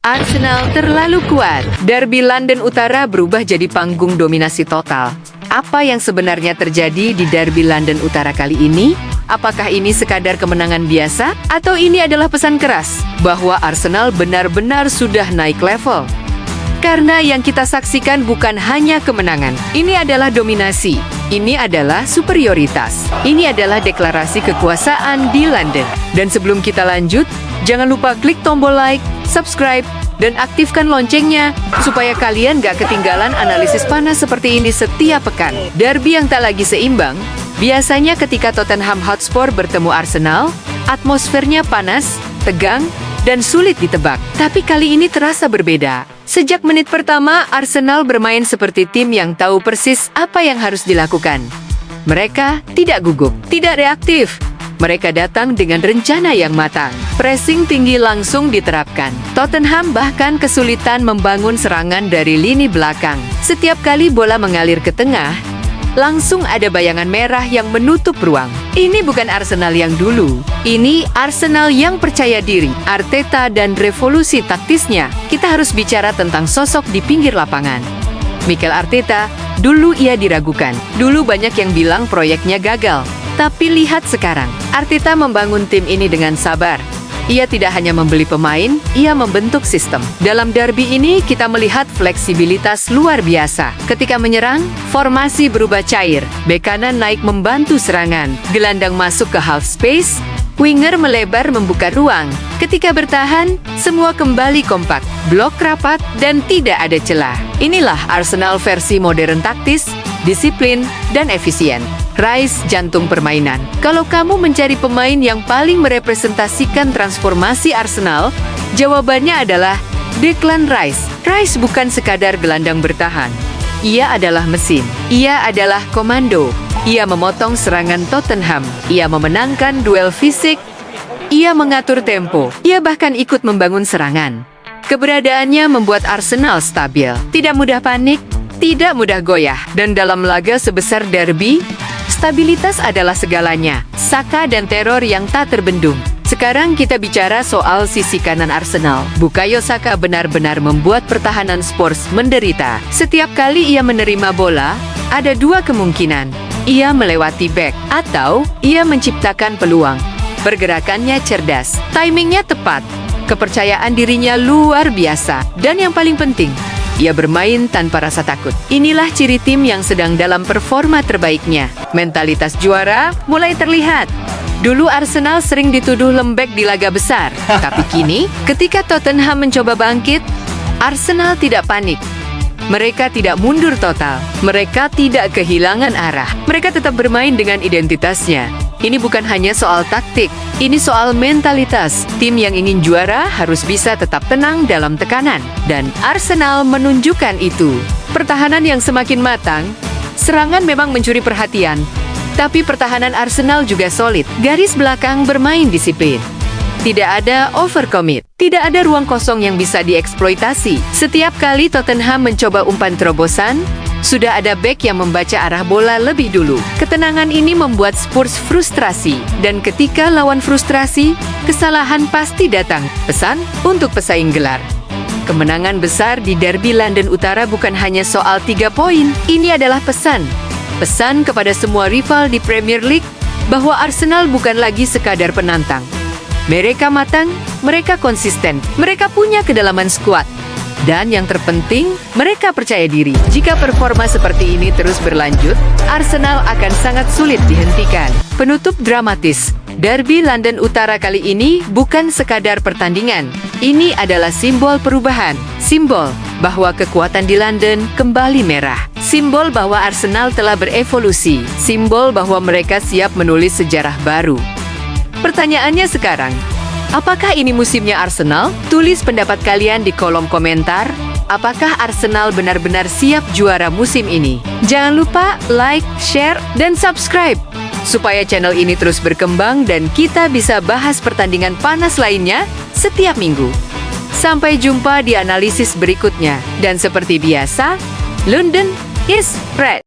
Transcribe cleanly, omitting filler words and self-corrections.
Arsenal terlalu kuat. Derby London Utara berubah jadi panggung dominasi total. Apa yang sebenarnya terjadi di Derby London Utara kali ini? Apakah ini sekadar kemenangan biasa? Atau ini adalah pesan keras bahwa Arsenal benar-benar sudah naik level? Karena yang kita saksikan bukan hanya kemenangan. Ini adalah dominasi. Ini adalah superioritas. Ini adalah deklarasi kekuasaan di London. Dan sebelum kita lanjut, jangan lupa klik tombol like, subscribe, dan aktifkan loncengnya supaya kalian gak ketinggalan analisis panas seperti ini setiap pekan. Derby yang tak lagi seimbang. Biasanya ketika Tottenham Hotspur bertemu Arsenal, atmosfernya panas, tegang, dan sulit ditebak. Tapi kali ini terasa berbeda. Sejak menit pertama, Arsenal bermain seperti tim yang tahu persis apa yang harus dilakukan. Mereka tidak gugup, tidak reaktif. Mereka datang dengan rencana yang matang. Pressing tinggi langsung diterapkan. Tottenham bahkan kesulitan membangun serangan dari lini belakang. Setiap kali bola mengalir ke tengah, langsung ada bayangan merah yang menutup ruang. Ini bukan Arsenal yang dulu. Ini Arsenal yang percaya diri. Arteta dan revolusi taktisnya. Kita harus bicara tentang sosok di pinggir lapangan. Mikel Arteta, dulu ia diragukan. Dulu banyak yang bilang proyeknya gagal. Tapi lihat sekarang, Arteta membangun tim ini dengan sabar. Ia tidak hanya membeli pemain, ia membentuk sistem. Dalam derby ini, kita melihat fleksibilitas luar biasa. Ketika menyerang, formasi berubah cair. Bek kanan naik membantu serangan. Gelandang masuk ke half space, winger melebar membuka ruang. Ketika bertahan, semua kembali kompak, blok rapat, dan tidak ada celah. Inilah Arsenal versi modern taktis, disiplin, dan efisien. Rice, jantung permainan. Kalau kamu mencari pemain yang paling merepresentasikan transformasi Arsenal, jawabannya adalah Declan Rice. Rice bukan sekadar gelandang bertahan. Ia adalah mesin. Ia adalah komando. Ia memotong serangan Tottenham. Ia memenangkan duel fisik. Ia mengatur tempo. Ia bahkan ikut membangun serangan. Keberadaannya membuat Arsenal stabil. Tidak mudah panik, tidak mudah goyah. Dan dalam laga sebesar derby, stabilitas adalah segalanya. Saka dan teror yang tak terbendung. Sekarang kita bicara soal sisi kanan Arsenal. Bukayo Saka benar-benar membuat pertahanan Spurs menderita. Setiap kali ia menerima bola, ada dua kemungkinan. Ia melewati bek, atau ia menciptakan peluang. Pergerakannya cerdas, timingnya tepat, kepercayaan dirinya luar biasa. Dan yang paling penting, ia bermain tanpa rasa takut. Inilah ciri tim yang sedang dalam performa terbaiknya. Mentalitas juara mulai terlihat. Dulu Arsenal sering dituduh lembek di laga besar. Tapi kini, ketika Tottenham mencoba bangkit, Arsenal tidak panik. Mereka tidak mundur total. Mereka tidak kehilangan arah. Mereka tetap bermain dengan identitasnya. Ini bukan hanya soal taktik, ini soal mentalitas. Tim yang ingin juara harus bisa tetap tenang dalam tekanan. Dan Arsenal menunjukkan itu. Pertahanan yang semakin matang, serangan memang mencuri perhatian. Tapi pertahanan Arsenal juga solid. Garis belakang bermain disiplin. Tidak ada overcommit. Tidak ada ruang kosong yang bisa dieksploitasi. Setiap kali Tottenham mencoba umpan terobosan, sudah ada bek yang membaca arah bola lebih dulu. Ketenangan ini membuat Spurs frustrasi. Dan ketika lawan frustrasi, kesalahan pasti datang. Pesan untuk pesaing gelar. Kemenangan besar di Derby London Utara bukan hanya soal 3 poin. Ini adalah pesan. Pesan kepada semua rival di Premier League bahwa Arsenal bukan lagi sekadar penantang. Mereka matang, mereka konsisten, mereka punya kedalaman skuad. Dan yang terpenting, mereka percaya diri. Jika performa seperti ini terus berlanjut, Arsenal akan sangat sulit dihentikan. Penutup dramatis. Derby London Utara kali ini bukan sekadar pertandingan. Ini adalah simbol perubahan. Simbol bahwa kekuatan di London kembali merah. Simbol bahwa Arsenal telah berevolusi. Simbol bahwa mereka siap menulis sejarah baru. Pertanyaannya sekarang, apakah ini musimnya Arsenal? Tulis pendapat kalian di kolom komentar. Apakah Arsenal benar-benar siap juara musim ini? Jangan lupa like, share, dan subscribe supaya channel ini terus berkembang dan kita bisa bahas pertandingan panas lainnya setiap minggu. Sampai jumpa di analisis berikutnya. Dan seperti biasa, London is red.